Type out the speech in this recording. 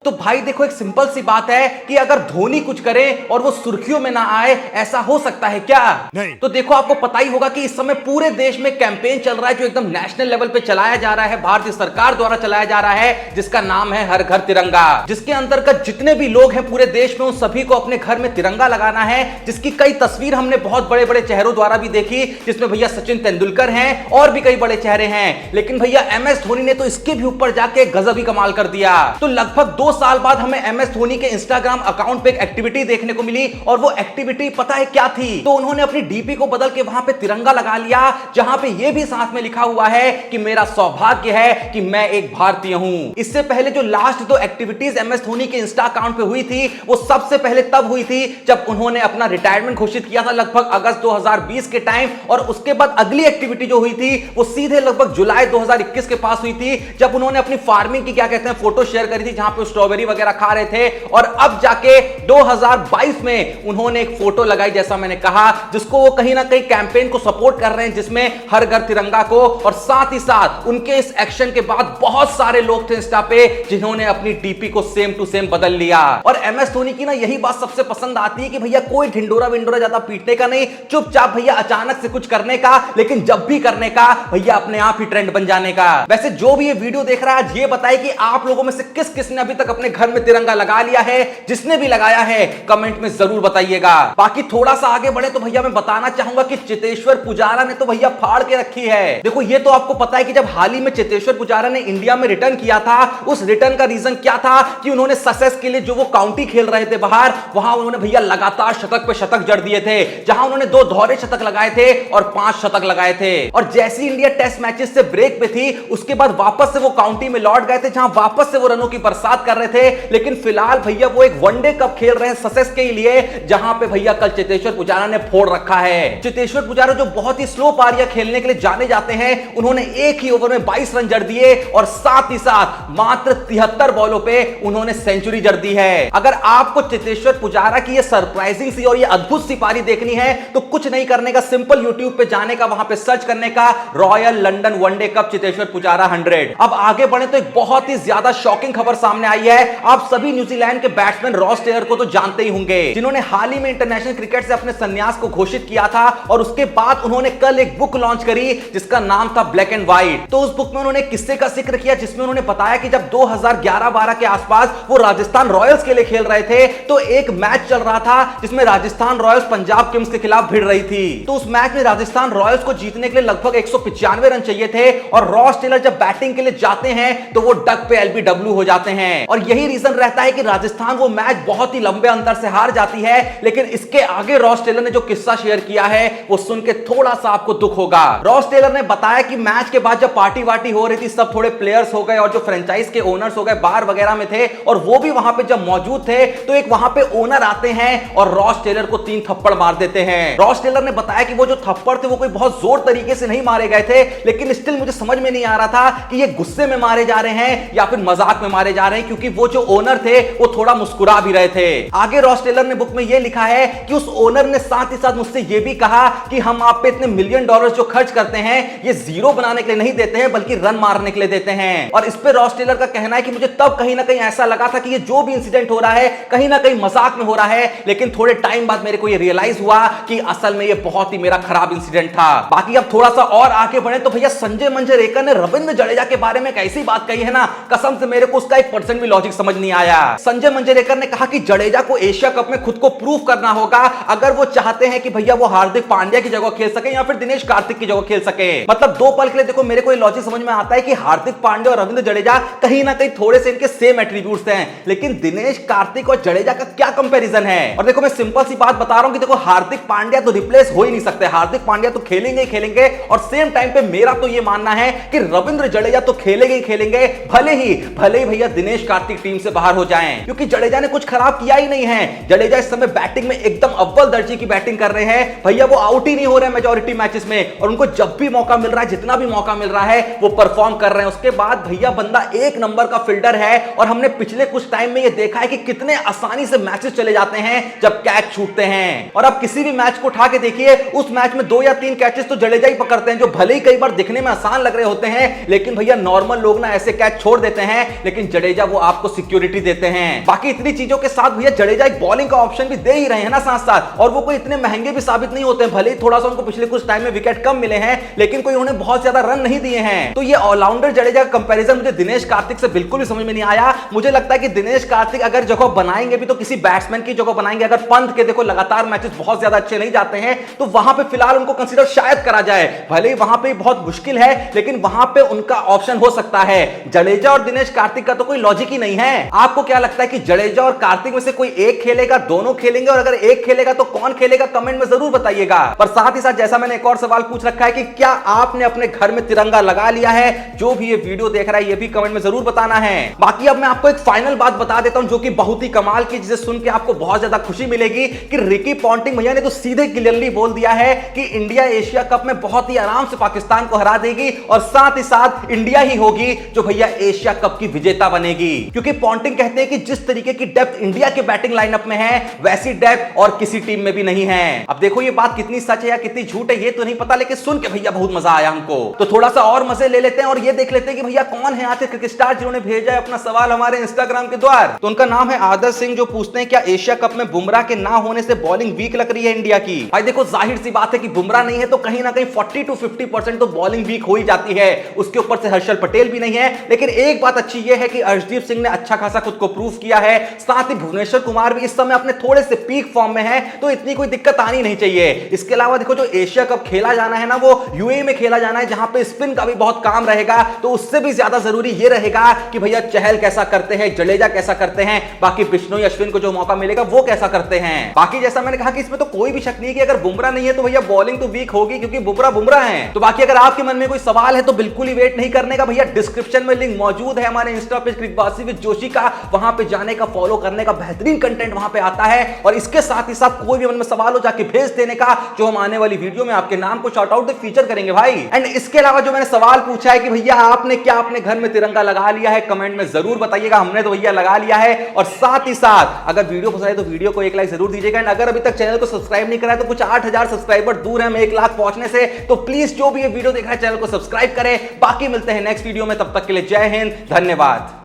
तो भाई देखो, एक सिंपल सी बात है कि अगर धोनी कुछ करे और वो सुर्खियों में ना आए, ऐसा हो सकता है क्या? नहीं। तो देखो, आपको पता ही होगा कि इस समय पूरे देश में कैंपेन चल रहा है जो एकदम नेशनल लेवल पे चलाया जा रहा है, भारतीय सरकार द्वारा चलाया जा रहा है, जिसका नाम है हर घर तिरंगा। जिसके अंतर्गत जितने भी लोग हैं पूरे देश में, उन सभी को अपने घर में तिरंगा लगाना है। जिसकी कई तस्वीर हमने बहुत बड़े बड़े चेहरों द्वारा भी देखी, जिसमें भैया सचिन तेंदुलकर हैं और भी कई बड़े चेहरे हैं। लेकिन भैया MS धोनी ने तो इसके भी ऊपर जाके गजब ही कमाल कर दिया। तो लगभग 2 साल बाद हमें MS धोनी के इंस्टाग्राम अकाउंट पे एक एक्टिविटी देखने को मिली, और वो एक्टिविटी पता है क्या थी? तो उन्होंने अपनी डीपी को बदल के वहां पे तिरंगा लगा लिया, जहां पे ये भी साथ में लिखा हुआ है कि मेरा सौभाग्य है कि मैं एक भारतीय हूं। इससे पहले जो लास्ट 2 एक्टिविटीज MS धोनी के इंस्टा अकाउंट पे हुई थी, वो सबसे पहले तब हुई थी जब उन्होंने अपना रिटायरमेंट घोषित किया था, लगभग अगस्त 2020 के टाइम। और उसके बाद अगली एक्टिविटी जो हुई थी वो सीधे लगभग जुलाई 2021 के पास हुई थी, जब उन्होंने अपनी फार्मिंग की क्या कहते हैं फोटो शेयर करी थी, जहां पे स्ट्रॉबेरी वगैरह खा रहे थे। और अब जाके 2022 में उन्होंने एक फोटो लगाई, जैसा मैंने कहा, जिसको वो कहीं ना कहीं कैंपेन को सपोर्ट कर रहे हैं, जिसमें हर घर तिरंगा को। और साथ ही साथ उनके इस एक्शन के बाद बहुत सारे लोग थे इंस्टा पे जिन्होंने अपनी डीपी को सेम टू सेम बदल लिया। और MS धोनी की ना यही बात सबसे पसंद आती है कि भैया कोई ढिंडोरा विंडोरा ज्यादा पीटने का नहीं, चुपचाप भैया अचानक से कुछ करने का, लेकिन जब भी करने का भैया अपने आप ही ट्रेंड बन जाने का। वैसे जो भी ये वीडियो देख रहा है, आज ये बताए कि आप लोगों में से किस किस ने अभी तक अपने घर में तिरंगा लगा लिया है? जिसने भी लगाया है कमेंट में जरूर बताइएगा। बाकी थोड़ा सा आगे बढ़े तो भैया मैं बताना चाहूंगा कि चेतेश्वर पुजारा ने तो भैया फाड़ के रखी है। देखो, ये तो आपको पता है कि जब हाल ही में चेतेश्वर पुजारा ने इंडिया में रिटर्न किया था, उस रिटर्न का रीजन क्या था कि उन्होंने सक्सेस के लिए जो वो काउंटी खेल रहे थे बाहर, वहां उन्होंने भैया लगातार शतक पे शतक जड़ दिए थे। जहां उन्होंने 2 दोहरे शतक लगाए थे और 5 शतक लगाए थे। और जैसी इंडिया टेस्ट मैचेस से ब्रेक पे थी, उसके बाद वापस से वो काउंटी में लौट गए थे, जहां वापस से वो रनों की बरसात कर रहे थे। लेकिन फिलहाल भैया वो एक वनडे कप खेल रहे हैं सक्सेस के लिए, जहां पे भैया कल चेतेश्वर पुजारा ने फोड़ रखा है। चेतेश्वर पुजारा जो बहुत ही स्लो पारियां खेलने के लिए जाने जाते हैं, उन्होंने एक ही ओवर में 22 रन जड़ दिए और साथ ही साथ मात्र 73 बॉलों पे उन्होंने सेंचुरी जड़ दी है। अगर आपको चेतेश्वर पुजारा की ये सरप्राइजिंग सी और ये अद्भुत सी पारी देखनी है, तो कुछ नहीं करने का, सिंपल यूट्यूब पे जाने का, वहां पे सर्च करने का royal London one day cup Cheteshwar Pujara 100। अब आगे बढ़े तो एक बहुत ही ज्यादा शॉकिंग खबर सामने आई है। आप सभी न्यूजीलैंड के बैट्समैन रॉस टेलर को तो जानते ही होंगे, जिन्होंने हाल ही में इंटरनेशनल क्रिकेट से अपने संन्यास को घोषित किया था। और उसके बाद उन्होंने कल एक बुक लॉन्च करी जिसका नाम था ब्लैक एंड व्हाइट। तो उस बुक में उन्होंने किस्से का जिक्र किया, जिसमें उन्होंने बताया कि जब 2011-12 के आसपास वो राजस्थान रॉयल्स के लिए खेल रहे थे, तो एक मैच चल रहा था जिसमें राजस्थान रॉयल्स पंजाब किंग्स के खिलाफ भिड़ रही थी। तो उस मैच में राजस्थान रॉयल्स को जीतने के लिए लगभग 195 रन चाहिए थे, और रॉस टेलर जब बैटिंग के लिए जाते हैं तो वो डक पे LBW हो जाते हैं। और यही रीजन रहता है कि राजस्थान वो मैच बहुत ही लंबे अंतर से हार जाती है। लेकिन इसके आगे रॉस टेलर ने जो किस्सा शेयर किया है, वो सुन के थोड़ा सा आपको दुख होगा। रॉस टेलर ने बताया कि मैच के बाद जब पार्टी वार्टी हो रही थी, सब थोड़े प्लेयर्स हो गए और जो फ्रेंचाइज के ओनर्स हो गए बार वगैरह में थे, और वो भी वहां पे जब मौजूद थे, तो एक वहां पे ओनर आते हैं और रॉस टेलर को 3 थप्पड़ मार देते हैं। रॉस टेलर ने बताया कि वो जो थप्पड़ थे वो कोई बहुत जोर तरीके से नहीं मारे गए थे, लेकिन स्टिल मुझे समझ में नहीं आ रहा था कि ये गुस्से में मारे जा रहे हैं या फिर मजाक में मारे जा रहे हैं, क्योंकि वो जो ओनर थे वो थोड़ा मुस्कुरा भी रहे थे। आगे रॉस टेलर ने बुक में ये लिखा है कि उस ओनर ने साथ ही साथ मुझसे ये भी कहा कि हम आप पे इतने $1 मिलियन जो खर्च करते हैं, ये जीरो बनाने के लिए नहीं देते हैं, बल्कि रन मारने के लिए देते हैं। और इस पे रॉस टेलर का कहना है कि मुझे तब कहीं ना कहीं ऐसा लगा था कि ये जो भी इंसिडेंट हो रहा है कहीं ना कहीं मजाक में हो रहा है, लेकिन थोड़े टाइम बाद मेरे को ये रियलाइज हुआ कि असल में ये बहुत ही मेरा खराब इंसिडेंट था। बाकी अब थोड़ा सा और आगे बढ़े तो भैया संजय मंजरेकर ने रविंद्र जडेजा के बारे में एक ऐसी बात कही है ना, कसम से मेरे को उसका 1% भी लॉजिक समझ नहीं आया। संजय मंजरेकर ने कहा कि जडेजा को एशिया कप में खुद को प्रूव करना होगा, अगर वो चाहते हैं कि भैया वो हार्दिक पांड्या की जगह खेल सके या फिर दिनेश कार्तिक की जगह खेल सके। मतलब 2 पल के लिए देखो, मेरे को ये लॉजिक समझ में आता है कि हार्दिक पांड्या और रविंद्र जडेजा कहीं ना कहीं थोड़े से इनके सेम एट्रीब्यूट्स हैं, लेकिन दिनेश कार्तिक और जडेजा का क्या कंपैरिजन है? और देखो, मैं सिंपल सी बात बता रहा हूं कि देखो, हार्दिक पांड्या तो रिप्लेस हो ही नहीं सकते, हार्दिक पांड्या तो खेलेंगे ही खेलेंगे। और सेम टाइम पे मेरा तो ये मानना है कि रविंद्र जडेजा तो खेलेंगे ही खेलेंगे, भले ही भैया दिनेश कार्तिक टीम से बाहर हो जाएं, क्योंकि जडेजा ने कुछ खराब किया ही नहीं है। जडेजा इस समय बैटिंग में एकदम अव्वल दर्जे की बैटिंग कर रहे हैं भैया, वो आउट ही नहीं हो रहे हैं मेजॉरिटी मैचेस में, और उनको जब भी मौका मिल रहा है, जितना भी मौका मिल रहा है, वो परफॉर्म कर रहे हैं। उसके बाद भैया बंदा 1 नंबर का फील्डर है, और हमने पिछले कुछ टाइम में ये देखा है कि कितने आसानी से मैचेस चले जाते हैं जब कैच छूटते हैं। और अब किसी भी मैच को उठा के देखिए, उस मैच में 2 या 3 कैचेस तो जडेजा ही पकड़ते हैं, जो भले ही कई बार दिखने में आसान लग रहे होते हैं, लेकिन भैया नॉर्मल लोग ना ऐसे कैच छोड़ देते हैं, लेकिन जडेजा वो आपको सिक्योरिटी देते हैं। बाकी इतनी चीजों के साथ भैया जडेजा एक बॉलिंग का ऑप्शन भी दे ही रहे हैं ना साथ साथ, और वो कोई इतने महंगे भी साबित नहीं होते हैं। भले ही थोड़ा सा उनको पिछले कुछ टाइम में विकेट कम मिले हैं, लेकिन कोई उन्हें बहुत ज्यादा रन नहीं दिए हैं। तो ये ऑलराउंडर जडेजा का कंपैरिजन मुझे दिनेश कार्तिक से बिल्कुल भी समझ में नहीं आया। मुझे लगता है कि दिनेश कार्तिक अगर जगह बनाएंगे भी तो किसी बैट्समैन की जगह बनाएंगे। अगर पंत के देखो लगातार मैचेस बहुत ज्यादा अच्छे नहीं जाते हैं, तो वहां पे फिलहाल उनको कंसीडर शायद करा जाए। भले ही वहां पे बहुत मुश्किल है, लेकिन वहां पे उनका ऑप्शन हो सकता है। जडेजा और दिनेश कार्तिक का तो कोई लॉजिक ही नहीं है। आपको क्या लगता है कि जडेजा और कार्तिक में से कोई एक खेलेगा, दोनों खेलेंगे? और अगर एक खेलेगा तो कौन खेलेगा, कमेंट में जरूर बताइएगा। पर साथ ही साथ जैसा मैंने एक और सवाल पूछ रखा है कि क्या आपने अपने घर में तिरंगा लगा लिया है? जो भी ये वीडियो देख रहा है ये भी कमेंट में जरूर बताना है। बाकी अब मैं आपको एक फाइनल बात बता देता हूं जो कि बहुत ही कमाल की, जिसे सुन के आपको बहुत ज्यादा खुशी मिलेगी कि रिकी पॉन्टिंग भैया ने तो सीधे क्लियरली बोल दिया है कि इंडिया एशिया कप में बहुत ही आराम से पाकिस्तान को हरा देगी, और साथ ही साथ इंडिया ही होगी जो भैया एशिया कप की विजेता बनेगी। क्योंकि पॉन्टिंग कहते हैं कि जिस तरीके की डेप्थ इंडिया के बैटिंग लाइनअप में है, वैसी डेप्थ और किसी टीम में भी नहीं है। अब देखो ये बात कितनी सच है या कितनी झूठ है ये तो नहीं पता, लेकिन सुन के भैया बहुत मजा आया हमको। तो थोड़ा सा और मजे ले लेते हैं और ये देख लेते हैं कि भैया कौन है आज के क्रिकेट स्टार जिन्होंने भेजा है अपना सवाल हमारे इंस्टाग्राम के द्वार। तो उनका नाम है आदर्श सिंह, जो पूछते हैं क्या एशिया कप में बुमराह के ना होने से बॉलिंग वीक लग रही है इंडिया की? भाई देखो जाहिर सी बात है कि बुमराह नहीं है तो कहीं ना कहीं 40 to 50% तो बॉलिंग वीक हो ही जाती है। उसके ऊपर से हर्षल पटेल भी नहीं है, लेकिन एक बात अच्छी ये है कि अर्शदीप सिंह ने अच्छा खासा खुद को प्रूव किया है। साथ ही भुवनेश्वर कुमार भी इस समय अपने थोड़े से पीक फॉर्म में है, तो इतनी कोई दिक्कत आनी नहीं चाहिए। इसके अलावा देखो जो एशिया कप खेला जाना है ना, वो यूएई में खेला जाना है, जहां पे स्पिन का भी बहुत काम रहेगा। तो उससे भी ज्यादा जरूरी ये रहेगा कि भैया चहल कैसा करते हैं, जडेजा कैसा करते हैं, बाकी बिश्नोई अश्विन को जो मौका मिलेगा वो कैसा करते हैं। बाकी जैसा मैंने कहा कि इसमें तो कोई भी शक नहीं कि अगर बुमराह नहीं है तो भैया बॉलिंग तो वीक होगी, क्योंकि बुमराह है। तो बाकी अगर आपके मन में कोई सवाल है तो बिल्कुल ही वेट नहीं करने का, भैया डिस्क्रिप्शन में लिंक मौजूद है हमारे Insta page Cricbaazi with Joshi का, वहां पे जाने का, फॉलो करने का, बेहतरीन कंटेंट वहां पे आता है। और इसके साथ ही साथ कोई भी मन में सवाल हो जाके भेज देने का, जो हम आने वाली वीडियो में आपके नाम को शॉर्ट आउट फीचर करेंगे भाई। एंड इसके अलावा जो मैंने सवाल पूछा है कि भैया आपने क्या अपने घर में तिरंगा लगा लिया है, कमेंट में जरूर बताइएगा। हमने तो भैया लगा लिया है। और साथ ही साथ अगर वीडियो पसंद आए तो वीडियो को एक लाइक जरूर दीजिएगा। अगर अभी तक चैनल को सब्सक्राइब नहीं करा है तो कुछ 8000 सब्सक्राइबर दूर है हम 1 लाख पहुंचने से, तो प्लीज जो भी ये वीडियो देख रहा है चैनल को सब्सक्राइब करें। बाकी मिलते हैं नेक्स्ट वीडियो में, तब तक के लिए जय हिंद, धन्यवाद।